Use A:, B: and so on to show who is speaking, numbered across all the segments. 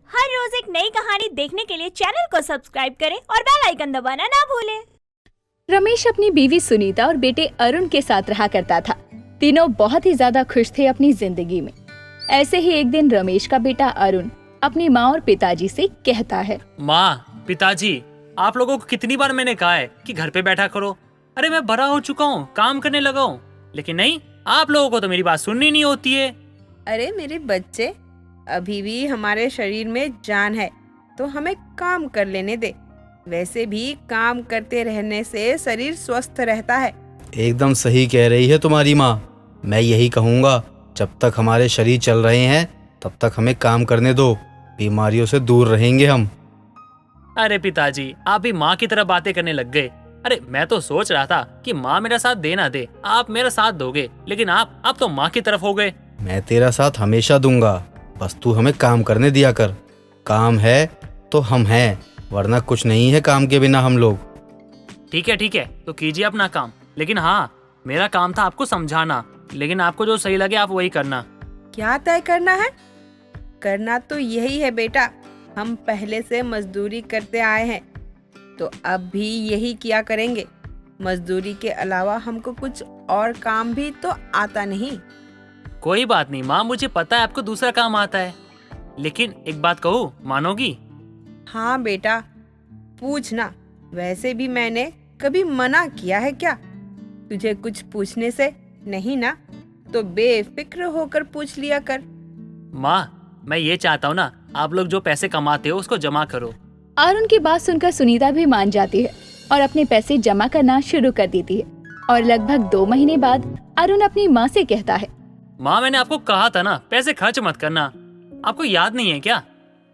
A: हर रोज एक नई कहानी देखने के लिए चैनल को सब्सक्राइब करें और बेल आइकन दबाना ना भूलें।
B: रमेश अपनी बीवी सुनीता और बेटे अरुण के साथ रहा करता था। तीनों बहुत ही ज्यादा खुश थे अपनी जिंदगी में। ऐसे ही एक दिन रमेश का बेटा अरुण अपनी माँ और पिताजी से कहता है,
C: माँ, पिताजी, आप लोगों को कितनी बार मैंने कहा है कि घर पे बैठा करो। अरे मैं बड़ा हो चुका हूँ, काम करने लगा हूँ, लेकिन नहीं, आप लोगों को तो मेरी बात सुननी नहीं होती है।
D: अरे मेरे बच्चे, अभी भी हमारे शरीर में जान है तो हमें काम कर लेने दे। वैसे भी काम करते रहने से शरीर स्वस्थ रहता है।
E: एकदम सही कह रही है तुम्हारी माँ। मैं यही कहूँगा, जब तक हमारे शरीर चल रहे हैं तब तक हमें काम करने दो, बीमारियों से दूर रहेंगे हम।
C: अरे पिताजी, आप भी माँ की तरह बातें करने लग गए। अरे मैं तो सोच रहा था कि माँ मेरा साथ दे ना दे, आप मेरा साथ दोगे, लेकिन आप तो माँ की तरफ हो गए।
E: मैं तेरा साथ हमेशा दूंगा, बस तू हमें काम करने दिया कर। काम है तो हम हैं, वरना कुछ नहीं है काम के बिना हम लोग।
C: ठीक है, तो कीजिए अपना काम, लेकिन हाँ, मेरा काम था आपको समझाना, लेकिन आपको जो सही लगे आप वही करना।
D: क्या तय करना है? करना तो यही है बेटा। हम पहले से मजदूरी करते आए हैं तो अब भी यही किया करेंगे। मजदूरी के अलावा हमको कुछ और काम भी तो आता नहीं।
C: कोई बात नहीं माँ, मुझे पता है आपको दूसरा काम आता है, लेकिन एक बात कहूँ, मानोगी?
D: हाँ बेटा, पूछना। वैसे भी मैंने कभी मना किया है क्या तुझे कुछ पूछने से? नहीं ना, तो बेफिक्र होकर पूछ लिया कर।
C: माँ, मैं ये चाहता हूँ ना, आप लोग जो पैसे कमाते हो उसको जमा करो।
B: अरुण की बात सुनकर सुनीता भी मान जाती है और अपने पैसे जमा करना शुरू कर देती है। और लगभग 2 महीने बाद अरुण अपनी माँ से कहता है,
C: माँ, मैंने आपको कहा था ना, पैसे खर्च मत करना, आपको याद नहीं है क्या?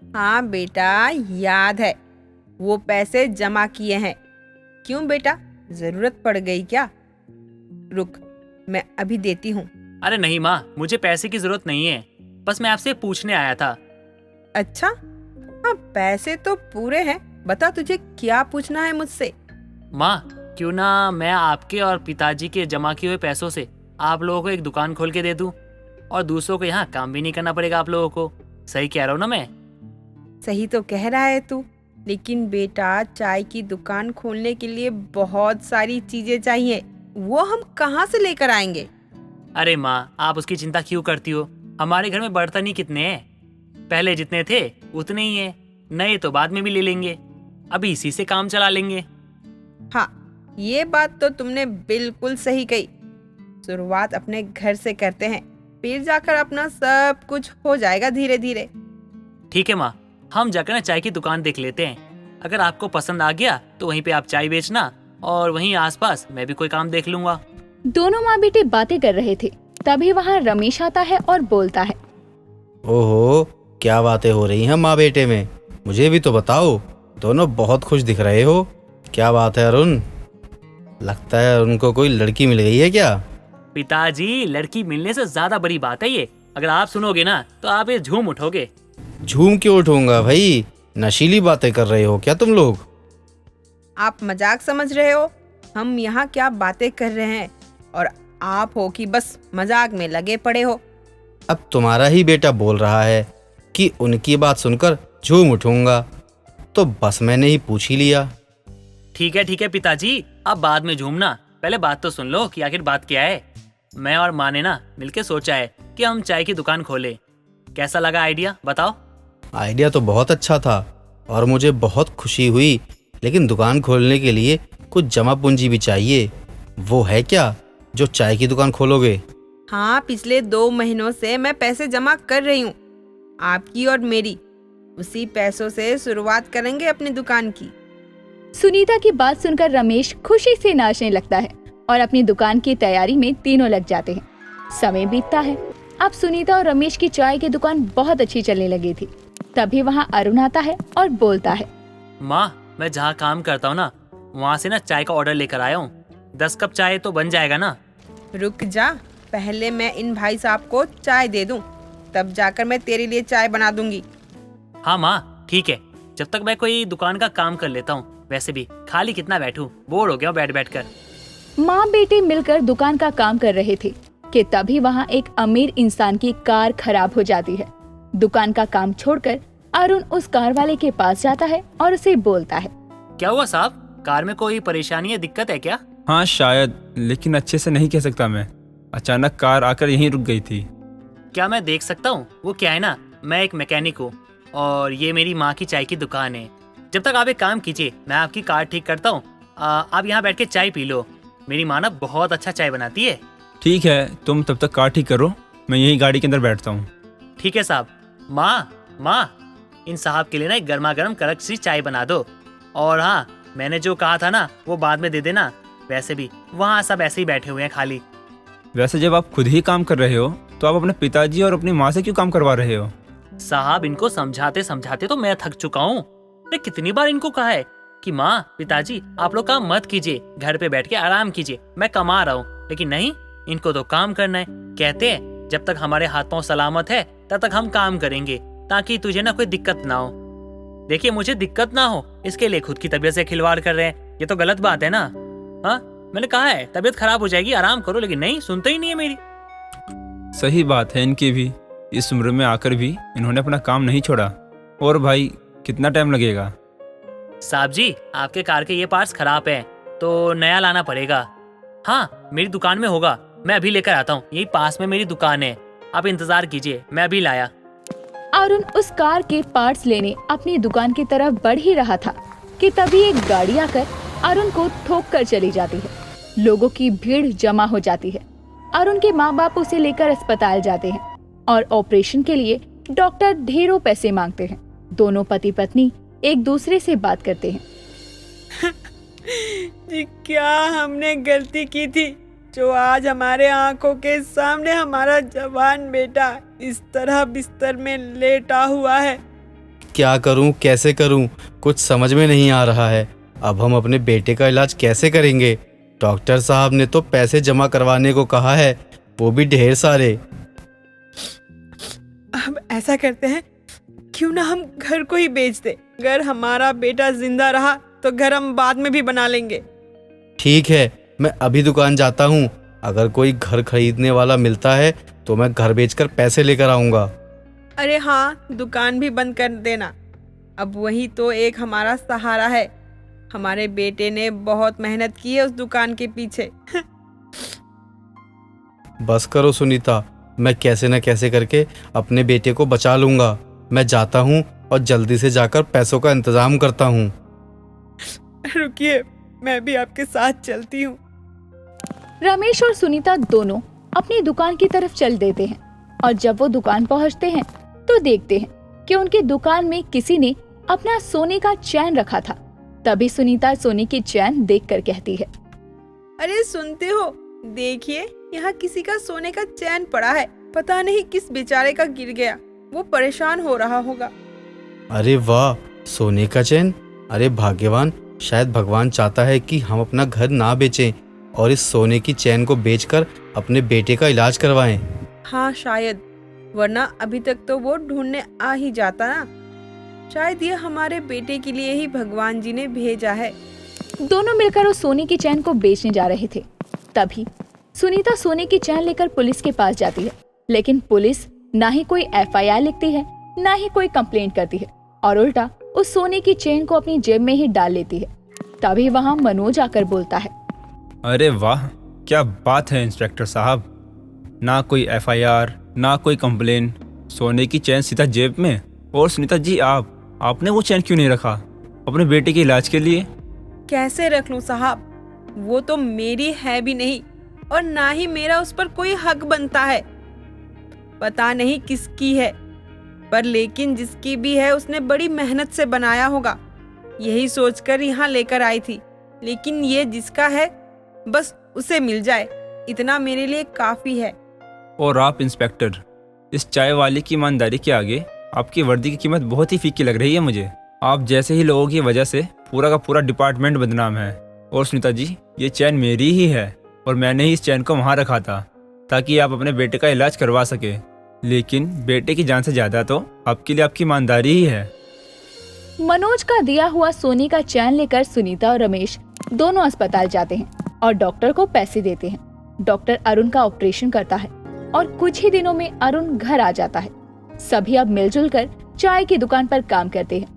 D: हाँ बेटा, याद है। वो पैसे जमा किए हैं। क्यों बेटा, जरूरत पड़ गई क्या? रुक, मैं अभी देती हूँ।
C: अरे नहीं माँ, मुझे पैसे की जरूरत नहीं है, बस मैं आपसे पूछने आया था।
D: अच्छा, हाँ पैसे तो पूरे हैं। बता तुझे क्या पूछना है मुझसे।
C: माँ, क्यों ना मैं आपके और पिताजी के जमा किए हुए पैसों से आप लोगों को एक दुकान खोल के दे दूं, और दूसरों को यहाँ काम भी नहीं करना पड़ेगा आप लोगों को। सही कह रहा हूँ ना मैं?
D: सही तो कह रहा है तू, लेकिन बेटा चाय की दुकान खोलने के लिए बहुत सारी चीजें चाहिए। वो हम कहाँ से लेकर आएंगे?
C: अरे माँ, आप उसकी चिंता क्यों करती हो? हमारे घर में बर्तन ही कितने हैं, पहले जितने थे उतने ही हैं, नए तो बाद में भी ले लेंगे, अभी इसी से काम चला लेंगे।
D: हाँ, ये बात तो तुमने बिल्कुल सही कही। शुरुआत अपने घर से करते हैं, फिर जाकर अपना सब कुछ हो जाएगा धीरे धीरे।
C: ठीक है माँ, हम जाकर ना चाय की दुकान देख लेते हैं। अगर आपको पसंद आ गया तो वहीं पे आप चाय बेचना, और वहीं आसपास मैं भी कोई काम देख लूंगा।
B: दोनों माँ बेटे बातें कर रहे थे, तभी वहाँ रमेश आता है और बोलता है,
E: ओहो, क्या बातें हो रही हैं माँ बेटे में, मुझे भी तो बताओ। दोनों बहुत खुश दिख रहे हो। क्या बात है अरुण? लगता है उनको कोई लड़की मिल गई है क्या?
C: पिताजी, लड़की मिलने से ज्यादा बड़ी बात है ये। अगर आप सुनोगे ना तो आप ये झूम उठोगे।
E: झूम क्यों उठूंगा भाई? नशीली बातें कर रहे हो क्या तुम लोग?
D: आप मजाक समझ रहे हो? हम यहाँ क्या बातें कर रहे हैं और आप हो कि बस मजाक में लगे पड़े हो।
E: अब तुम्हारा ही बेटा बोल रहा है कि उनकी बात सुनकर झूम उठूंगा, तो बस मैंने ही पूछ ही लिया।
C: ठीक है पिताजी, अब बाद में झूमना, पहले बात तो सुन लो कि आखिर बात क्या है। मैं और माँ ने ना मिलके सोचा है कि हम चाय की दुकान खोले। कैसा लगा आइडिया, बताओ?
E: आइडिया तो बहुत अच्छा था और मुझे बहुत खुशी हुई, लेकिन दुकान खोलने के लिए कुछ जमा पूंजी भी चाहिए। वो है क्या जो चाय की दुकान खोलोगे?
D: हाँ, पिछले 2 महीनों से मैं पैसे जमा कर रही हूँ, आपकी और मेरी। उसी पैसों से शुरुआत करेंगे अपनी दुकान की।
B: सुनीता की बात सुनकर रमेश खुशी से नाचने लगता है और अपनी दुकान की तैयारी में तीनों लग जाते हैं। समय बीतता है। अब सुनीता और रमेश की चाय की दुकान बहुत अच्छी चलने लगी थी। तभी वहाँ अरुण आता है और बोलता है,
C: माँ, मैं जहाँ काम करता हूँ ना, वहाँ से ना चाय का ऑर्डर लेकर आया हूँ। 10 कप चाय तो बन जाएगा ना?
D: रुक जा, पहले मैं इन भाई साहब को चाय दे दूं, तब जाकर मैं तेरे लिए चाय बना दूंगी।
C: हाँ माँ, ठीक है, जब तक मैं कोई दुकान का काम कर लेता हूँ। वैसे भी खाली कितना बैठूं, बोर हो गया हूँ बैठ कर।
B: माँ बेटे मिलकर दुकान का काम कर रहे थे कि तभी वहाँ एक अमीर इंसान की कार खराब हो जाती है। दुकान का काम छोड़कर अरुण उस कार वाले के पास जाता है और उसे बोलता है।
C: क्या हुआ साहब, कार में कोई परेशानी या दिक्कत है क्या?
F: हाँ शायद, लेकिन अच्छे से नहीं कह सकता मैं। अचानक कार आकर यहीं रुक गई थी।
C: क्या मैं देख सकता हूँ? वो क्या है ना, मैं एक मैकेनिक हूँ और ये मेरी माँ की चाय की दुकान है। जब तक आप एक काम कीजिए, मैं आपकी कार ठीक करता हूँ। आप यहाँ बैठ के चाय पी लो। मेरी माँ ना बहुत अच्छा चाय बनाती है।
F: ठीक है, तुम तब तक कार ठीक करो, मैं यही गाड़ी के अंदर बैठता हूँ।
C: ठीक है साहब। माँ, इन साहब के लिए ना एक गर्मा गर्म कड़क सी चाय बना दो। और हाँ, मैंने जो कहा था ना वो बाद में दे देना। वैसे भी वहाँ सब ऐसे ही बैठे हुए हैं खाली।
F: वैसे जब आप खुद ही काम कर रहे हो तो आप अपने पिताजी और अपनी माँ से क्यों काम करवा रहे हो?
C: साहब, इनको समझाते समझाते तो मैं थक चुका हूँ। मैं कितनी बार इनको कहा है कि माँ पिताजी आप लोग काम मत कीजिए, घर पे बैठ के आराम कीजिए, मैं कमा रहा हूँ। लेकिन नहीं, इनको तो काम करना है। कहते हैं जब तक हमारे हाथ पांव सलामत है तब तक हम काम करेंगे, ताकि तुझे ना कोई दिक्कत ना हो। देखिए, मुझे दिक्कत ना हो इसके लिए खुद की तबीयत से खिलवाड़ कर रहे हैं। ये तो गलत बात है ना। हाँ, मैंने कहा है तबीयत खराब हो जाएगी, आराम करो, लेकिन नहीं, सुनते ही नहीं है मेरी।
F: सही बात है इनकी भी, इस उम्र में आकर भी इन्होंने अपना काम नहीं छोड़ा। और भाई, कितना टाइम लगेगा?
C: साहब जी, आपके कार के ये पार्ट्स खराब हैं तो नया लाना पड़ेगा। हाँ, मेरी दुकान में होगा, मैं अभी लेकर आता हूँ। यही पास में मेरी दुकान है, आप इंतजार कीजिए, मैं अभी लाया।
B: अरुण उस कार के पार्ट्स लेने अपनी दुकान की तरफ बढ़ ही रहा था कि तभी एक गाड़ी आकर अरुण को ठोक कर चली जाती है। लोगों की भीड़ जमा हो जाती है। अरुण के माँ बाप उसे लेकर अस्पताल जाते हैं और ऑपरेशन के लिए डॉक्टर ढेरों पैसे मांगते हैं। दोनों पति पत्नी एक दूसरे से बात करते हैं।
D: जी, क्या हमने गलती की थी जो आज हमारे आंखों के सामने हमारा जवान बेटा इस तरह बिस्तर में लेटा हुआ है?
E: क्या करूं, कैसे करूं, कुछ समझ में नहीं आ रहा है। अब हम अपने बेटे का इलाज कैसे करेंगे? डॉक्टर साहब ने तो पैसे जमा करवाने को कहा है, वो भी ढेर सारे।
D: अब ऐसा करते हैं, क्यों ना हम घर को ही बेच दे। अगर हमारा बेटा जिंदा रहा तो घर हम बाद में भी बना लेंगे।
E: ठीक है, मैं अभी दुकान जाता हूँ। अगर कोई घर खरीदने वाला मिलता है तो मैं घर बेचकर पैसे लेकर आऊँगा।
D: अरे हाँ, दुकान भी बंद कर देना। अब वही तो एक हमारा सहारा है। हमारे बेटे ने बहुत मेहनत की है उस दुकान के पीछे।
E: बस करो सुनीता, मैं कैसे न कैसे करके अपने बेटे को बचा लूँगा। मैं जाता हूँ और जल्दी से जाकर पैसों का इंतजाम करता हूँ।
D: रुकिए, मैं भी आपके साथ चलती हूँ।
B: रमेश और सुनीता दोनों अपनी दुकान की तरफ चल देते हैं और जब वो दुकान पहुंचते हैं तो देखते हैं कि उनकी दुकान में किसी ने अपना सोने का चैन रखा था। तभी सुनीता सोने की चैन देखकर कहती है,
D: अरे सुनते हो, देखिए यहाँ किसी का सोने का चैन पड़ा है। पता नहीं किस बेचारे का गिर गया, वो परेशान हो रहा होगा।
E: अरे वाह, सोने का चैन! अरे भाग्यवान, शायद भगवान चाहता है कि हम अपना घर ना बेचें और इस सोने की चैन को बेचकर अपने बेटे का इलाज करवाएं।
D: हाँ शायद, वरना अभी तक तो वो ढूंढने आ ही जाता ना। शायद ये हमारे बेटे के लिए ही भगवान जी ने भेजा है।
B: दोनों मिलकर उस सोने की चैन को बेचने जा रहे थे। तभी सुनीता सोने की चैन लेकर पुलिस के पास जाती है, लेकिन पुलिस ना ही कोई FIR लिखती है, ना ही कोई कंप्लेंट करती है और उल्टा उस सोने की चेन को अपनी जेब में ही डाल लेती है। तभी वहाँ मनोज आकर बोलता है,
F: अरे वाह, क्या बात है इंस्पेक्टर साहब। ना कोई FIR, ना कोई कंप्लेन, सोने की चैन सीधा जेब में। और सुनीता जी, आपने वो चैन क्यों नहीं रखा अपने बेटे के इलाज के लिए?
D: कैसे रख लूं साहब, वो तो मेरी है भी नहीं और ना ही मेरा उस पर कोई हक बनता है। पता नहीं किसकी है, पर लेकिन जिसकी भी है उसने बड़ी मेहनत से बनाया होगा। यही सोचकर यहाँ लेकर आई थी। लेकिन ये जिसका है बस उसे मिल जाए, इतना मेरे लिए काफी है।
F: और आप इंस्पेक्टर, इस चाय वाले की ईमानदारी के आगे आपकी वर्दी की कीमत बहुत ही फीकी लग रही है मुझे। आप जैसे ही लोगों की वजह से पूरा का पूरा डिपार्टमेंट बदनाम है। और सुनीता जी, ये चैन मेरी ही है और मैंने ही इस चैन को वहाँ रखा था ताकि आप अपने बेटे का इलाज करवा सके। लेकिन बेटे की जान से ज्यादा तो आपके लिए आपकी ईमानदारी ही है।
B: मनोज का दिया हुआ सोने का चैन लेकर सुनीता और रमेश दोनों अस्पताल जाते हैं और डॉक्टर को पैसे देते हैं। डॉक्टर अरुण का ऑपरेशन करता है और कुछ ही दिनों में अरुण घर आ जाता है। सभी अब मिलजुल कर चाय की दुकान पर काम करते हैं।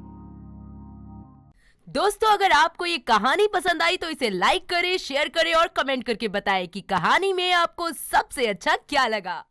G: दोस्तों, अगर आपको ये कहानी पसंद आई तो इसे लाइक करें, शेयर करें और कमेंट करके बताएं कि कहानी में आपको सबसे अच्छा क्या लगा।